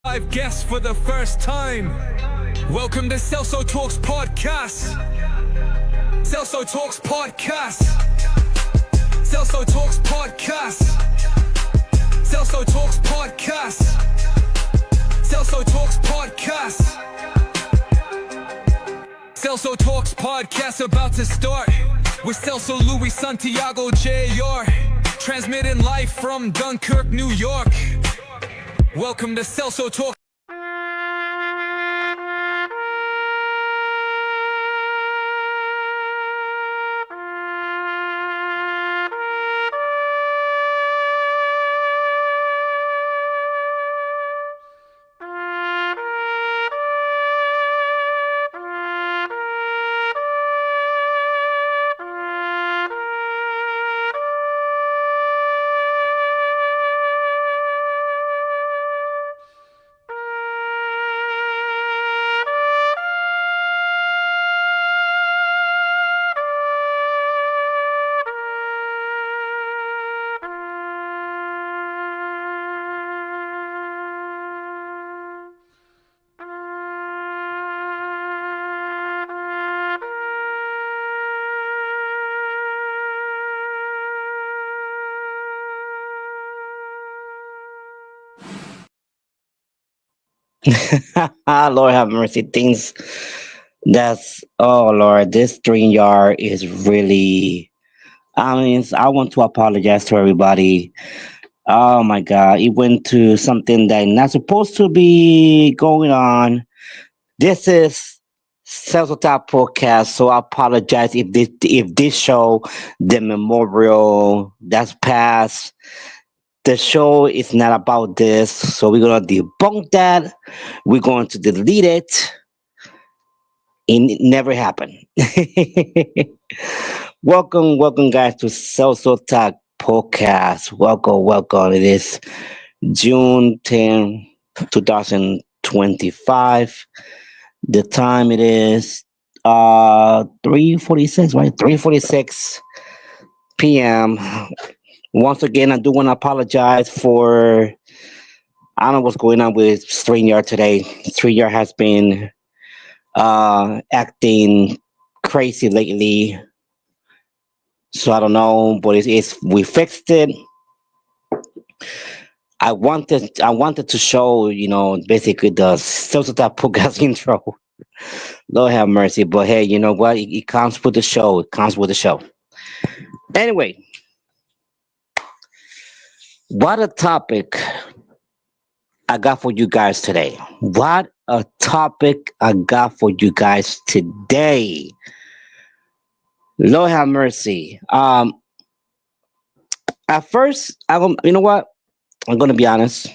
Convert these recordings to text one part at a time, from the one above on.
Live guests for the first time. Welcome to Celso Talks Podcast. Celso Talks Podcast. Celso Talks Podcast. Celso Talks Podcast. Celso Talks Podcast. Celso Talks Podcast about to start with Celso Louis Santiago Jr. Transmitting live from Dunkirk, New York. Welcome to Celso Talk. Lord have mercy. Things that's oh Lord, this 3 yard is really. I mean, I want to apologize to everybody. Oh my God, it went to something that not supposed to be going on. This is Celso Top Podcast, so I apologize if this show, the memorial that's past. The show is not about this, so we're gonna debunk that. We're going to delete it. It never happened. Welcome, guys, to Celso Talk Podcast. Welcome. It is June 10, 2025. The time it is 3:46, right? 3:46 p.m. Once again, I do want to apologize for I don't know what's going on with StreamYard today. StreamYard has been acting crazy lately. So I don't know, but it's we fixed it. I wanted to show, basically the social type podcast intro. Lord have mercy. But hey, you know what? It comes with the show. It comes with the show. Anyway, what a topic I got for you guys today. What a topic I got for you guys today. Lord have mercy. At first, you know what? I'm gonna be honest.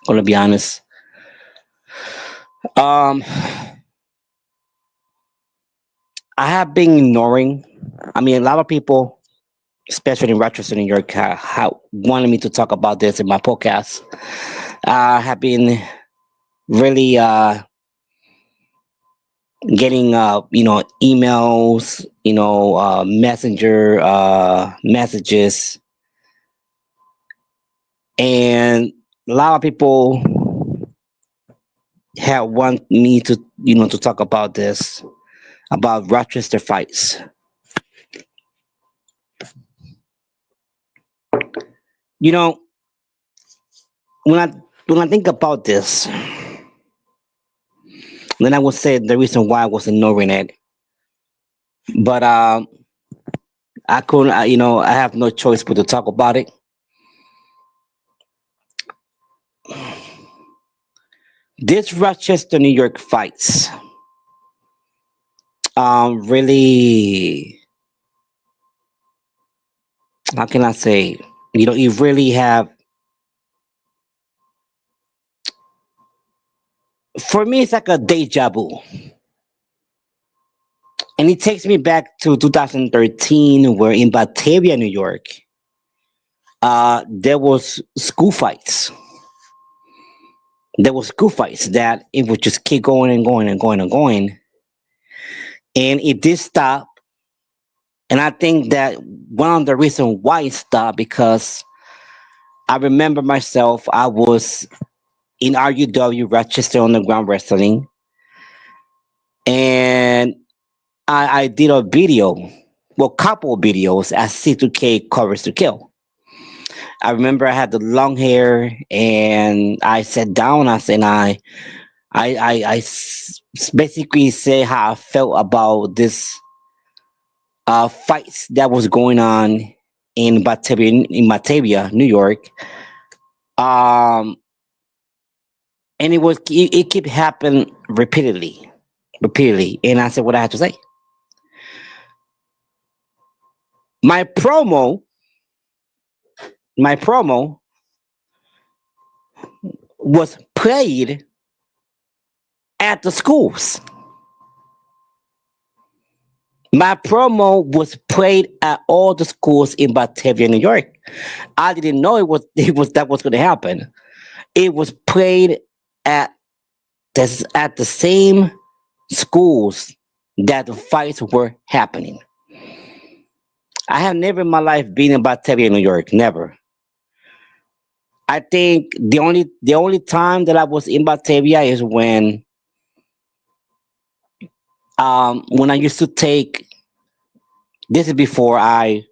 Gonna be honest. Um, I have been ignoring. I mean, a lot of people, especially in Rochester, New York, wanted me to talk about this in my podcast. Have been really getting emails, messenger messages, and a lot of people have want me to to talk about this about Rochester fights. You know, when I think about this, then I would say the reason why I was ignoring it. But I couldn't. I have no choice but to talk about it. This Rochester, New York fights really, how can I say? You really have. For me, it's like a deja vu, and it takes me back to 2013, where in Batavia, New York, there was school fights. There was school fights that it would just keep going and going and going and going, and it did stop. And I think that one of the reasons why it stopped because I remember myself. I was in RUW, Rochester Underground Wrestling, and I did a video, well, couple of videos as C2K covers to kill. I remember I had the long hair, and I sat down. I said, basically say how I felt about this fights that was going on in Batavia, New York. Um, and it kept happening repeatedly. And I said what I had to say. My promo, my promo was played at the schools. My promo was played at all the schools in Batavia, New York. I didn't know it was that was going to happen. It was played at at the same schools that the fights were happening. I have never in my life been in Batavia, New York. Never. I think the only time that I was in Batavia is when I used to take. This is before I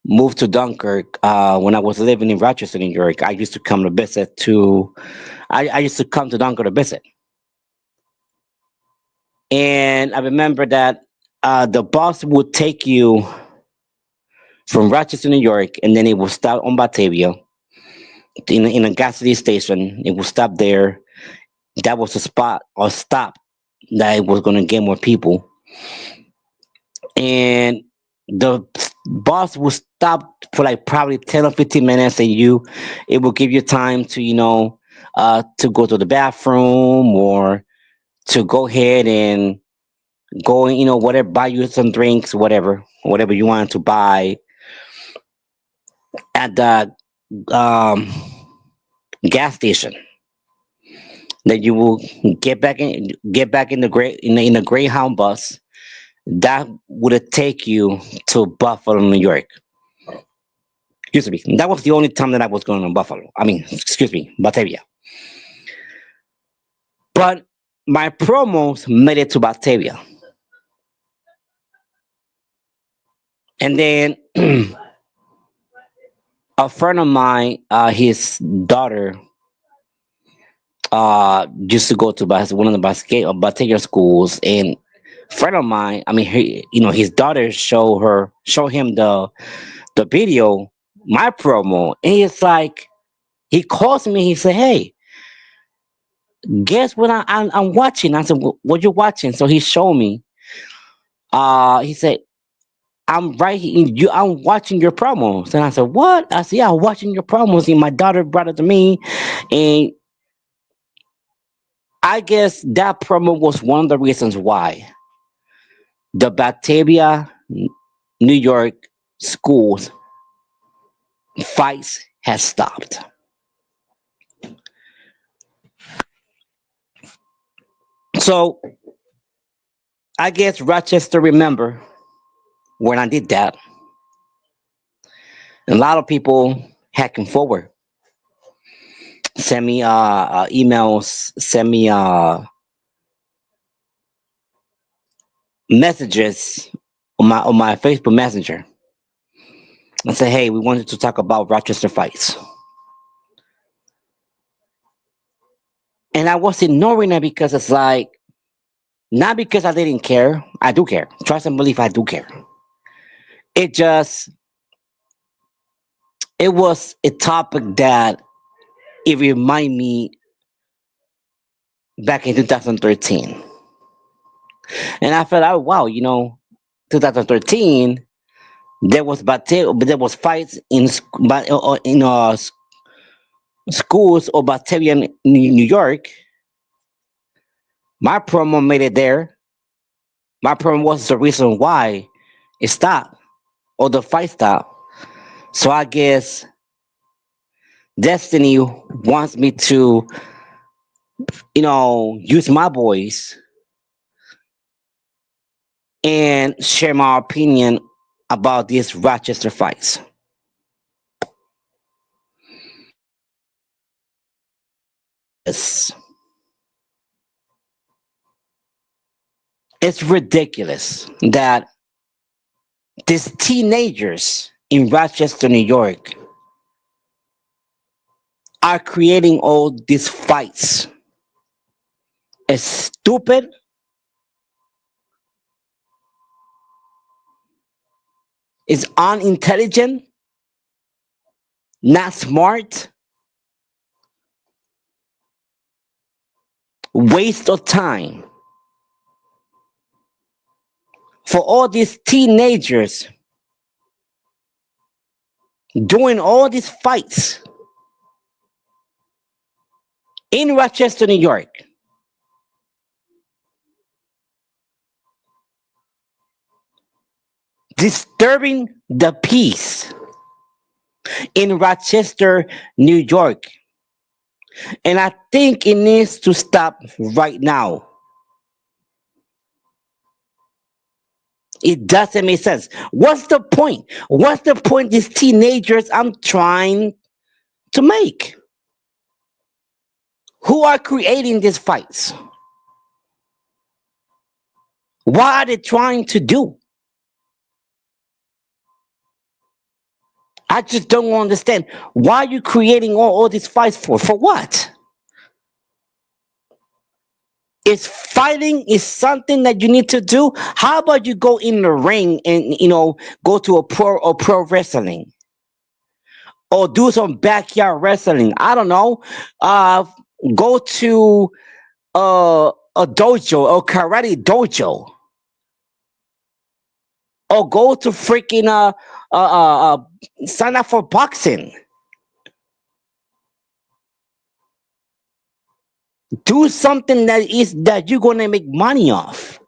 moved to Dunkirk. When I was living in Rochester, New York, I used to come to visit to. I used to come to Dunkirk to visit, and I remember that the bus would take you from Rochester, New York, and then it would stop on Batavia in a gasoline station. It would stop there. That was a spot or stop that it was going to get more people, and the bus will stop for like probably 10 or 15 minutes, and it will give you time to to go to the bathroom, or to go ahead and go and whatever, buy you some drinks, whatever you wanted to buy at the um gas station. That you will get back in the in the Greyhound bus that would take you to Buffalo, New York. Excuse me. That was the only time that I was going to Buffalo. I mean, excuse me, Batavia. But my promos made it to Batavia, and then a friend of mine, his daughter, used to go to one of the Batavia schools, and friend of mine, I mean, his daughter show him the video, my promo, and he's like, he calls me, he said, "Hey, guess what I'm watching?" I said, "What you watching?" So he showed me. He said, "I'm right here. I'm watching your promos." And I said, "What?" I said, "Yeah, I'm watching your promos." And my daughter brought it to me, and I guess that promo was one of the reasons why the Batavia, New York schools fights has stopped. So I guess Rochester remember when I did that. A lot of people hacking forward, send me emails, send me messages on my Facebook Messenger, and say, "Hey, we wanted to talk about Rochester fights," and I was ignoring it because it's like, not because I didn't care. I do care. Trust and believe, I do care. It just it was a topic that it reminded me back in 2013, and I felt, oh wow, 2013 there was battle, but there was fights in schools or Batavia, New York. My promo made it there. My promo was the reason why it stopped or the fight stopped. So I guess Destiny wants me to, use my voice and share my opinion about these Rochester fights. It's ridiculous that these teenagers in Rochester, New York, are creating all these fights. It's stupid, it's unintelligent, not smart, waste of time for all these teenagers doing all these fights in Rochester, New York, disturbing the peace in Rochester, New York. And I think it needs to stop right now. It doesn't make sense. What's the point? What's the point these teenagers I'm trying to make? Who are creating these fights? What are they trying to do? I just don't understand. Why are you creating all these fights for? For what? Is fighting is something that you need to do? How about you go in the ring and go to a pro wrestling or do some backyard wrestling? I don't know. Uh, Go to a dojo or karate dojo or go to freaking sign up for boxing. Do something that you're gonna make money off.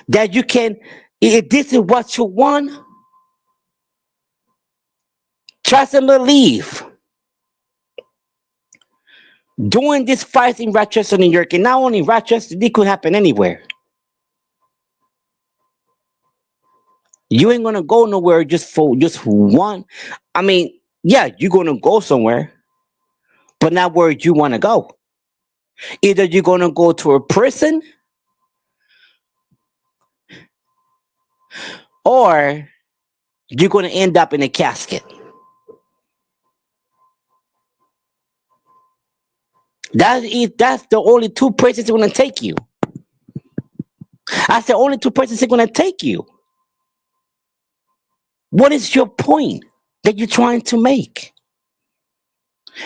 That you can. If this is what you want, trust and believe. Doing this fight in Rochester, New York, and not only Rochester, it could happen anywhere. You ain't gonna go nowhere just for just one. I mean, yeah, you're gonna go somewhere, but not where you want to go. Either you're gonna go to a prison or you're gonna end up in a casket. That's the only two places it's gonna take you. That's the only two places it's gonna take you. What is your point that you're trying to make?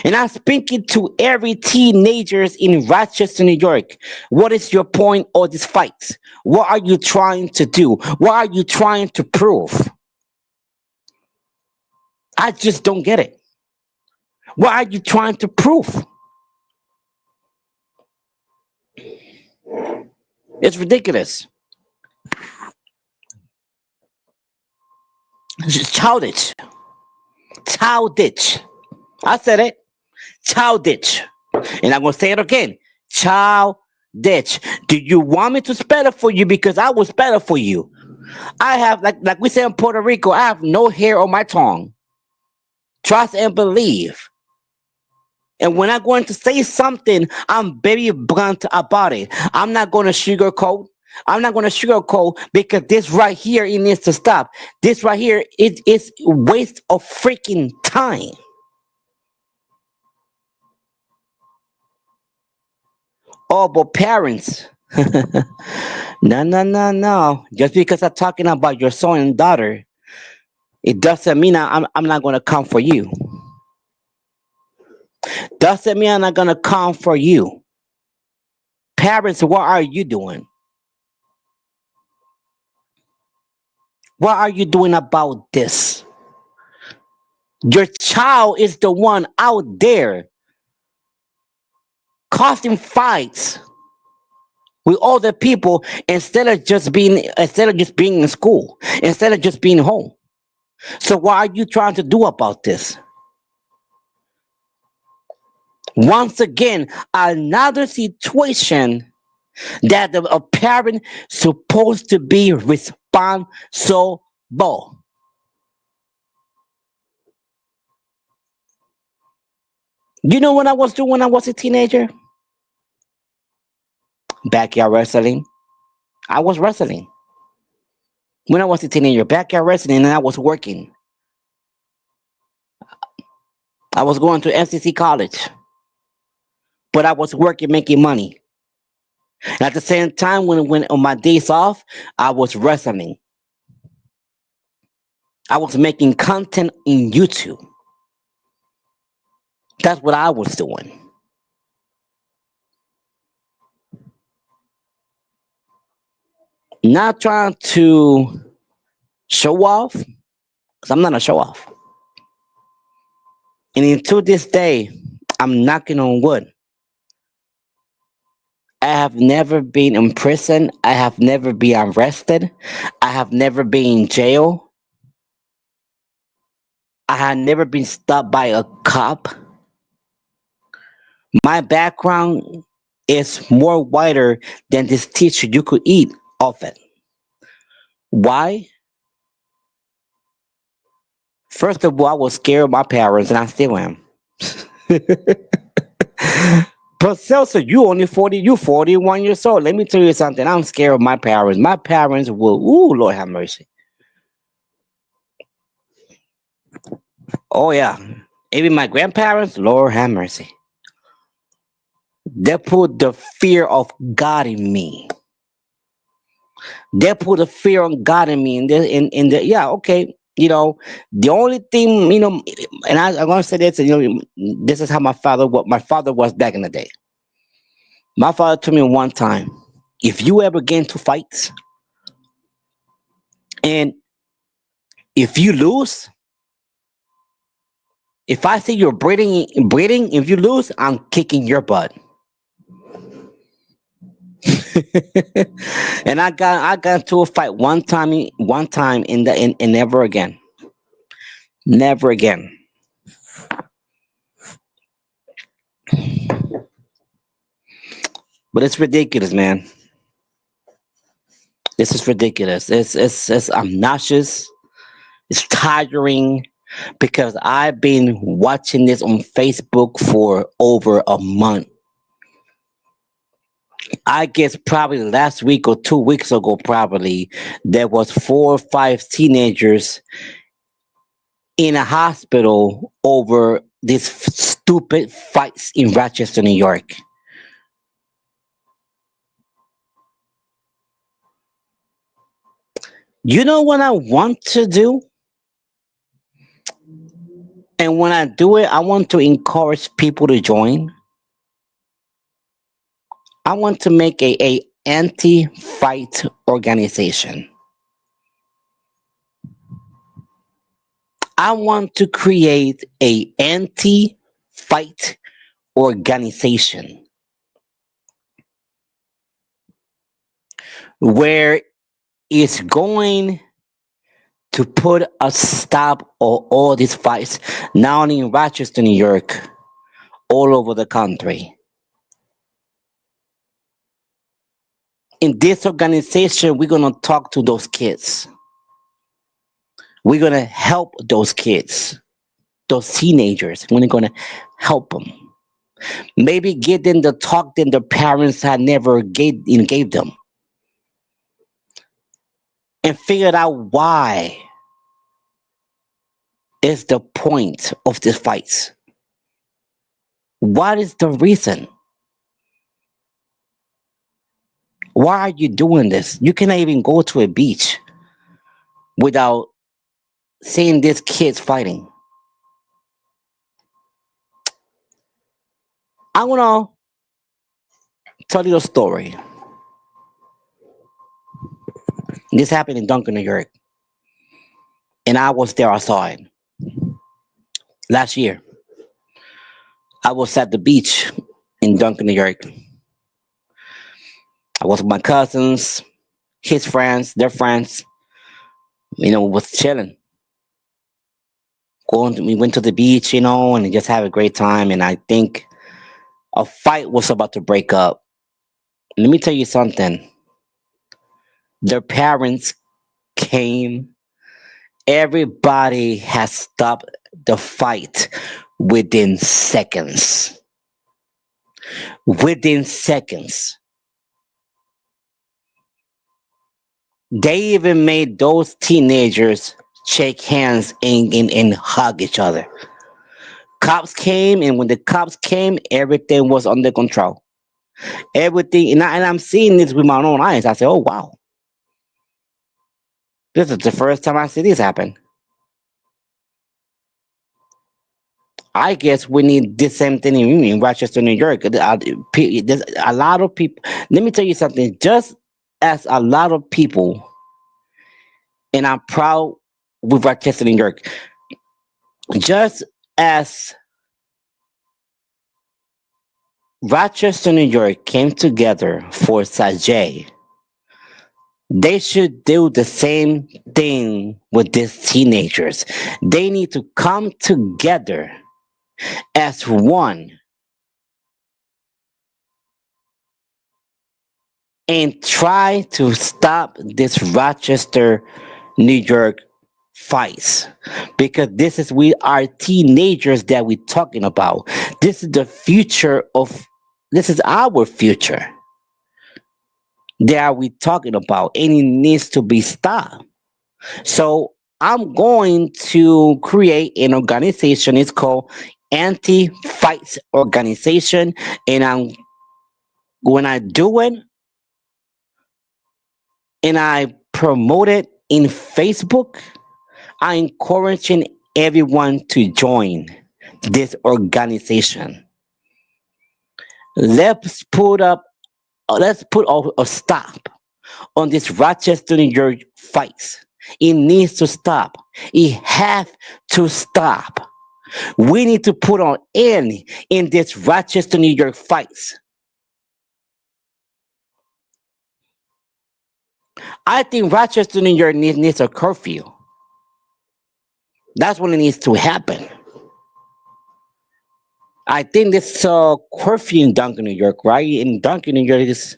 And I'm speaking to every teenagers in Rochester, New York. What is your point of this fight? What are you trying to do? What are you trying to prove? I just don't get it. What are you trying to prove? It's ridiculous. It's childish. Childish. I said it. Childish. And I'm gonna say it again. Childish. Do you want me to spell it for you? Because I will spell it for you. I have like we say in Puerto Rico, I have no hair on my tongue. Trust and believe. And when I'm going to say something, I'm very blunt about it. I'm not going to sugarcoat. I'm not going to sugarcoat because this right here it needs to stop. This right here it is waste of freaking time. Oh, but parents, no, no, no, no. Just because I'm talking about your son and daughter, it doesn't mean I'm not going to come for you. Doesn't mean I'm not going to come for you. Parents, what are you doing? What are you doing about this? Your child is the one out there causing fights with other people instead of just being in school, instead of just being home. So what are you trying to do about this? Once again, another situation that a parent supposed to be responsible. You know what I was doing when I was a teenager? Backyard wrestling. I was wrestling when I was a teenager. Backyard wrestling, and I was working. I was going to FCC college, but I was working, making money. And at the same time, when on my days off, I was wrestling. I was making content in YouTube. That's what I was doing. Not trying to show off, because I'm not a show off. And until this day, I'm knocking on wood. I have never been in prison. I have never been arrested. I have never been in jail. I have never been stopped by a cop. My background is more wider than this t-shirt you could eat off it. Why? First of all, I was scared of my parents, and I still am. But Celso, you only 40, you 41 years old. Let me tell you something. I'm scared of my parents. My parents will, ooh, Lord have mercy. Oh yeah. Even my grandparents, Lord have mercy. They put the fear of God in me. They put the fear of God in me. In the yeah, okay. The only thing, and I'm gonna say this, this is how what my father was back in the day. My father told me one time, if you ever get into fights and if you lose, if I see you're breathing, if you lose, I'm kicking your butt. And I got into a fight one time and never again. Never again. But it's ridiculous, man. This is ridiculous. It's obnoxious. It's tiring because I've been watching this on Facebook for over a month. I guess probably last week or 2 weeks ago, probably there was 4 or 5 teenagers in a hospital over these stupid fights in Rochester, New York. You know what I want to do? And when I do it, I want to encourage people to join. I want to make a anti-fight organization. I want to create a anti-fight organization where it's going to put a stop on all these fights, not only in Rochester, New York, all over the country. In this organization, we're going to talk to those kids. We're going to help those kids, those teenagers. We're going to help them. Maybe get them the talk that their parents had never gave them, and figure out why is the point of these fights. What is the reason? Why are you doing this? You cannot even go to a beach without seeing these kids fighting. I want to tell you a story. This happened in Duncan, New York, and I was there. I saw it last year. I was at the beach in Duncan, New York. I was with my cousins, his friends, their friends. Was chilling. We went to the beach, and just had a great time. And I think a fight was about to break up. Let me tell you something. Their parents came. Everybody has stopped the fight within seconds. Within seconds. They even made those teenagers shake hands and hug each other. Cops came, and when the cops came, everything was under control. Everything, and I'm seeing this with my own eyes. I say, "Oh wow, this is the first time I see this happen." I guess we need this same thing in Rochester, New York. There's a lot of people. Let me tell you something. Just as a lot of people, and I'm proud with Rochester, New York. Just as Rochester, New York came together for Sajay, they should do the same thing with these teenagers. They need to come together as one and try to stop this Rochester, New York fights, because this is we are teenagers that we're talking about. This is the future of this is our future that we talking about, and it needs to be stopped. So I'm going to create an organization. It's called Anti Fights Organization, and I'm when I do it and I promote it in Facebook, I encouraging everyone to join this organization. Let's put up let's put a stop on this Rochester, New York fights. It needs to stop. It has to stop. We need to put an end in this Rochester, New York fights. I think Rochester, New York needs a curfew. That's what it needs to happen. I think this curfew in Duncan, New York, right? In Duncan, New York, is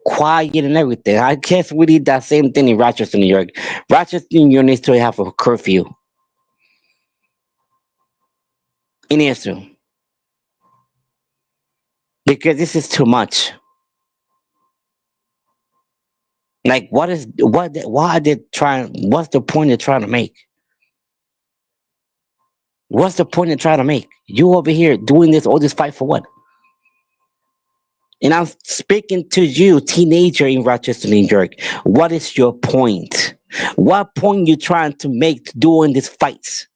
quiet and everything. I guess we need that same thing in Rochester, New York. Rochester, New York needs to have a curfew in issue because this is too much. Like, why are they trying? What's the point they're trying to make? What's the point they're trying to make? You over here doing this, all this fight for what? And I'm speaking to you, teenager in Rochester, New York. What is your point? What point you trying to make doing these fights?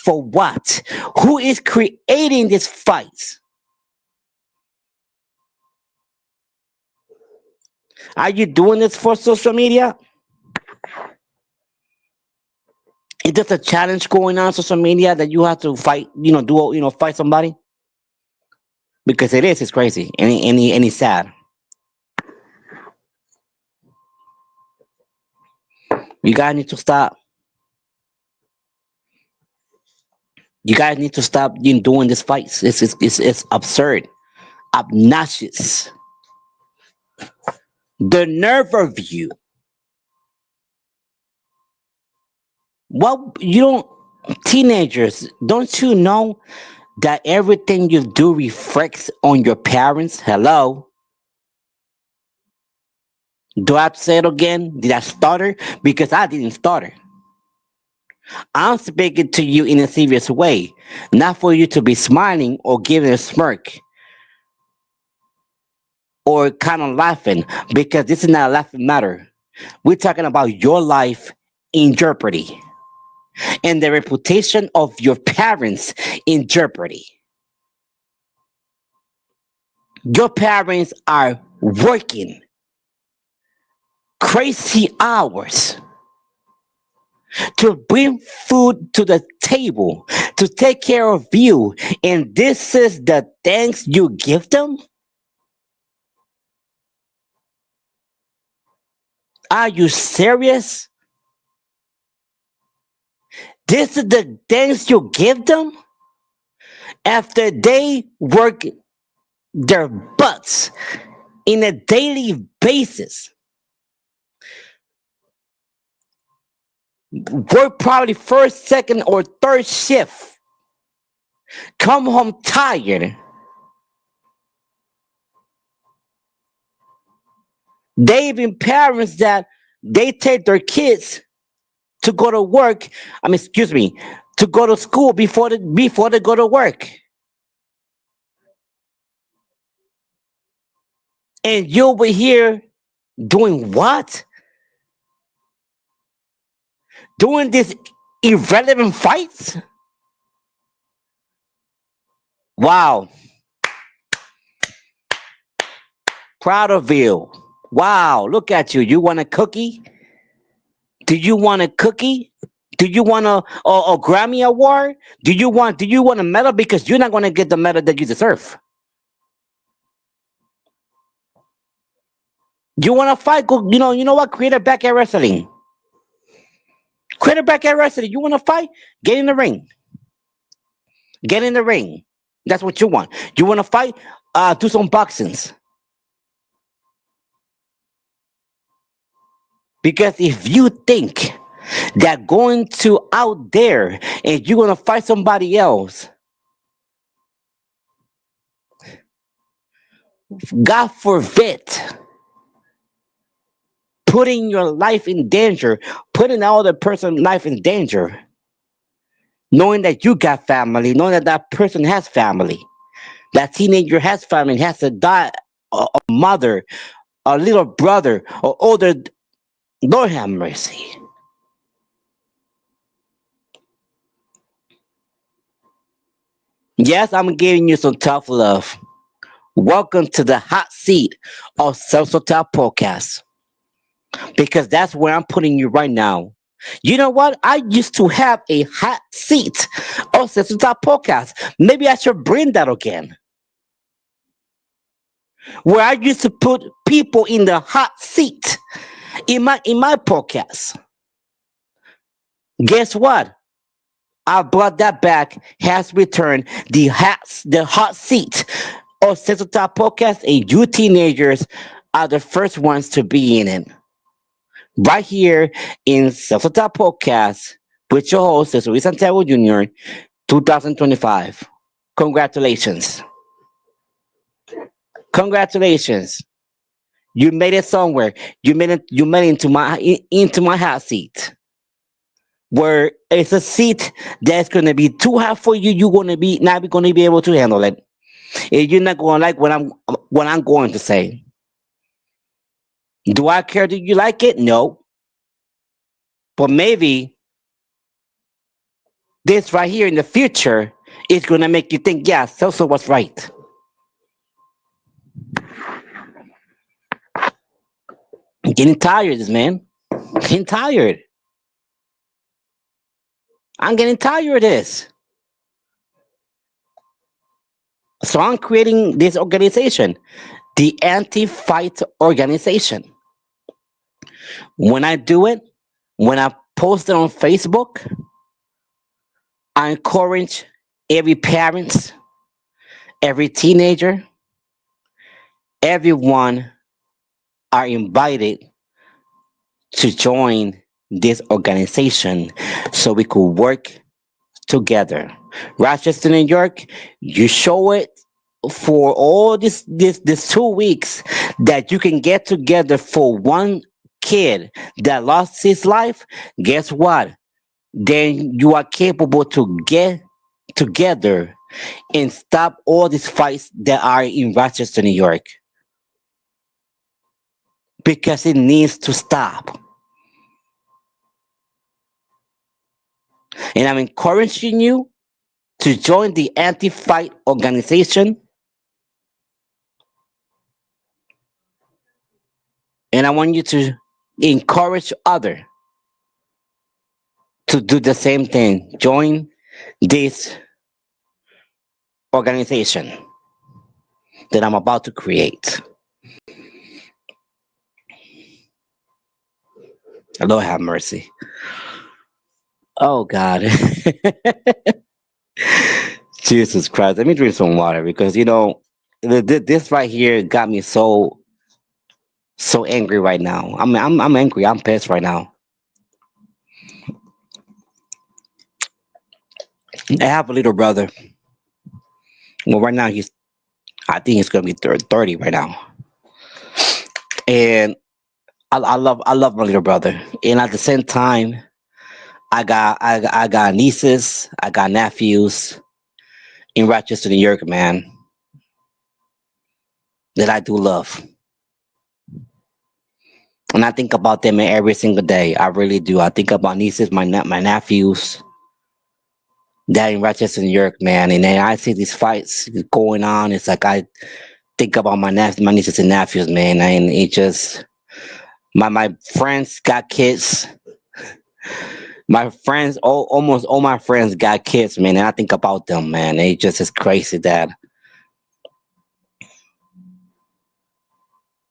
For what? Who is creating these fights? Are you doing this for social media? Is there a challenge going on social media that you have to fight? Fight somebody because it is. It's crazy and it's sad. You guys need to stop. You guys need to stop doing these fights. It's absurd, obnoxious. The nerve of you. Well, you don't, teenagers, don't you know that everything you do reflects on your parents? Hello? Do I have to say it again? Did I stutter? Because I didn't stutter. I'm speaking to you in a serious way, not for you to be smiling or giving a smirk or kind of laughing, because this is not a laughing matter. We're talking about your life in jeopardy and the reputation of your parents in jeopardy. Your parents are working crazy hours to bring food to the table, to take care of you, and this is the thanks you give them? Are you serious? This is the thanks you give them after they work their butts in a daily basis, work probably first, second, or third shift, come home tired. They even parents that They take their kids to go to work. I mean, excuse me, to go to school before they go to work. And you over here doing what? Doing this irrelevant fights? Wow, proud of you. Wow, look at you. You want a cookie? Do you want a cookie? Do you want a Grammy award? Do you want a medal? Because you're not gonna get the medal that you deserve. You want to fight? Go. You know what? Create a backyard wrestling. Create a backyard wrestling. You want to fight? Get in the ring. Get in the ring. That's what you want. You want to fight? Do some boxings. Because if you think that going to out there and you're gonna fight somebody else, God forbid, putting your life in danger, putting another person's life in danger, knowing that you got family, knowing that that person has family, that teenager has family, has a die, a mother, a little brother, or older. Lord have mercy. Yes, I'm giving you some tough love. Welcome to the hot seat of Celso Podcast, because that's where I'm putting you right now. You know what? I used to have a hot seat of Celso Podcast. Maybe I should bring that again, where I used to put people in the hot seat in my podcast. Guess what? I brought that back. Has returned the hot seat of Central Top Podcast, and you teenagers are the first ones to be in it. Right here in Central Top Podcast with your host, Luis Santiago Jr., 2025. Congratulations. Congratulations. You made it somewhere. You made it into my hot seat. Where it's a seat that's gonna be too hot for you, you're gonna be not gonna be able to handle it. And you're not gonna like what I'm going to say. Do I care that you like it? No. But maybe this right here in the future is gonna make you think, yeah, Celso was right. I'm getting tired of this, man. Getting tired. I'm getting tired of this. So I'm creating this organization, the Anti-Fight Organization. When I do it, when I post it on Facebook, I encourage every parent, every teenager, everyone are invited to join this organization so we could work together. Rochester, New York, you show it for all this 2 weeks that you can get together for one kid that lost his life. Guess what? Then you are capable to get together and stop all these fights that are in Rochester, New York, because it needs to stop. And I'm encouraging you to join the anti-fight organization, and I want you to encourage other to do the same thing. Join this organization that I'm about to create. Lord have mercy. Oh God. Jesus Christ. Let me drink some water, because this right here got me so angry right now. I'm angry. I'm pissed right now. I have a little brother. Well, right now I think he's gonna be 30 right now, and I love my little brother, and at the same time, I got nieces, I got nephews in Rochester, New York, man, that I do love, and I think about them every single day. I really do. I think about nieces, my nephews, that in Rochester, New York, man, and then I see these fights going on. It's like I think about my nieces and nephews, man, and it just my friends got kids. My friends, almost all my friends got kids, man, and I think about them, man. It just is crazy that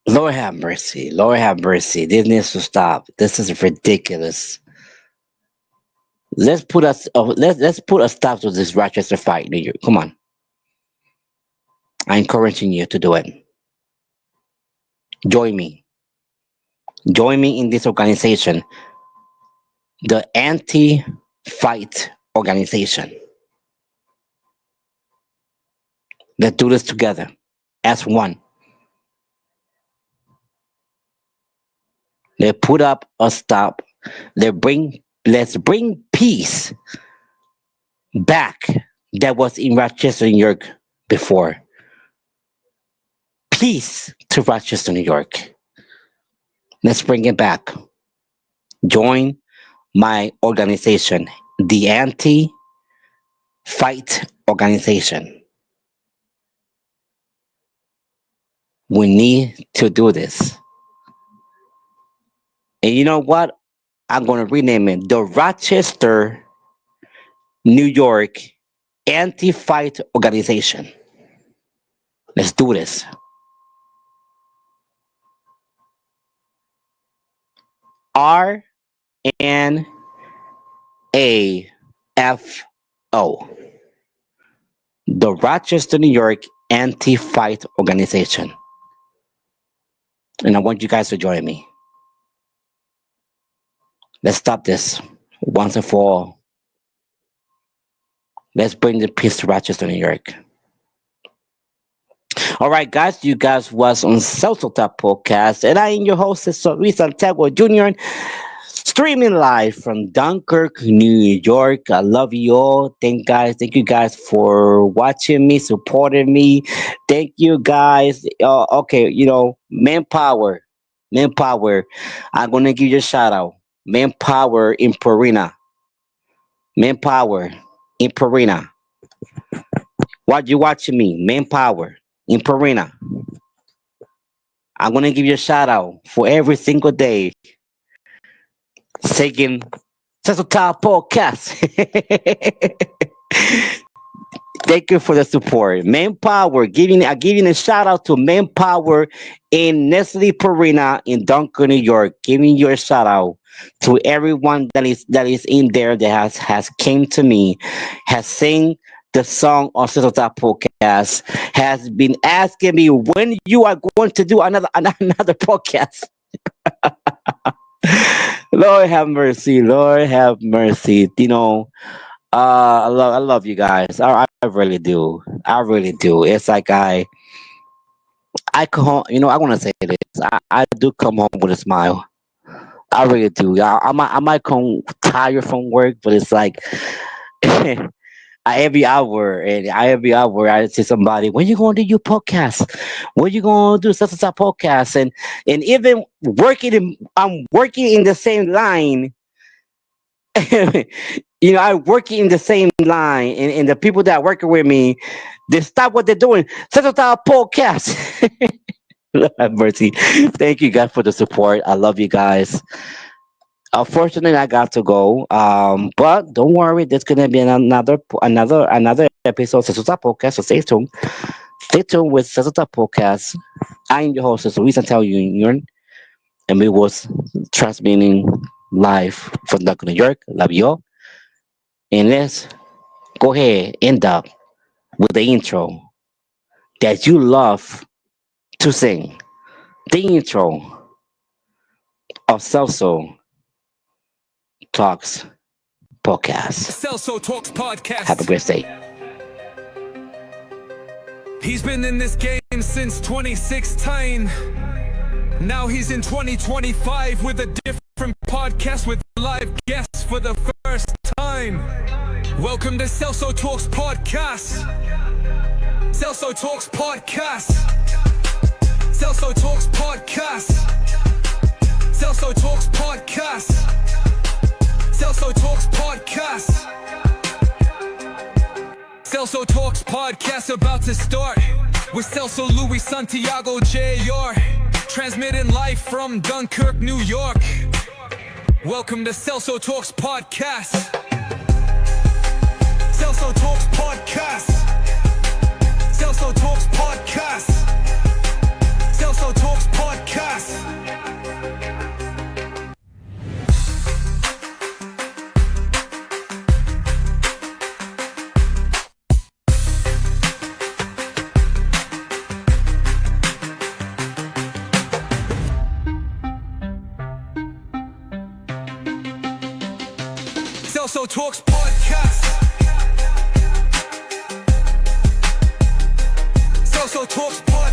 Lord have mercy, Lord have mercy. This needs to stop. This is ridiculous. Let's put a stop to this Rochester fight, New York. Come on, I'm encouraging you to do it. Join me, join me in this organization, the Anti-Fight Organization. Let's do this together as one. They put up a stop. Let's bring peace back that was in Rochester, New York before. Peace to Rochester, New York. Let's bring it back. Join my organization, the Anti Fight Organization. We need to do this. And you know what? I'm going to rename it the Rochester, New York Anti Fight Organization. Let's do this. RNAFO, the Rochester, New York Anti Fight Organization. And I want you guys to join me. Let's stop this once and for all. Let's bring the peace to Rochester, New York. All right, guys, you guys was on Celso Top Podcast, and I am your host, Luis Santiago Jr., streaming live from Dunkirk, New York. I love you all. Thank you guys for watching me, supporting me. Thank you guys. Okay, manpower, manpower. I'm gonna give you a shout out. Manpower in Perina. Manpower in Perina. What you watching me? Manpower in Perina. I'm gonna give you a shout out for every single day. Taking Central Time Podcast. Thank you for the support. Manpower, giving a shout out to Manpower in Nestle Perina in Duncan, New York. Giving you a shout out to everyone that is in there that has came to me, has sing the song on Central Time Podcast, has been asking me when you are going to do another podcast. Lord have mercy. Lord have mercy. I love you guys. I really do. I really do. It's like I come home. I want to say this. I do come home with a smile. I really do. I might come tired from work, but it's like every hour I see somebody. When you going to do your podcast? When you going to do such and such podcast? And even I'm working in the same line. I work in the same line, and the people that are working with me, they stop what they're doing. Settle down podcast. Lord have mercy. Thank you guys for the support. I love you guys. Unfortunately, I got to go. But don't worry, there's gonna be another episode of Sesuta Podcast. So stay tuned. Stay tuned with Sesuta Podcast. I'm your host, Luis Santel Union, and we was transmitting live from New York. Love you all. And let's go ahead end up with the intro that you love to sing. The intro of Celso Talks Podcast. Celso Talks Have a Podcast. great day. He's been in this game since 2016. Now he's in 2025 with a different podcast with live guests for the first time. Welcome to Celso Talks Podcast. Celso Talks Podcast. Celso Talks Podcast. Celso Talks Podcast. Celso Talks Podcast. Celso Talks Podcast about to start with Celso Louis Santiago Jr. transmitting live from Dunkirk, New York. Welcome to Celso Talks Podcast. Celso Talks Podcast. Celso Talks Podcast. Celso Talks Podcast. Celso Talks Podcast. Celso Talks Podcast.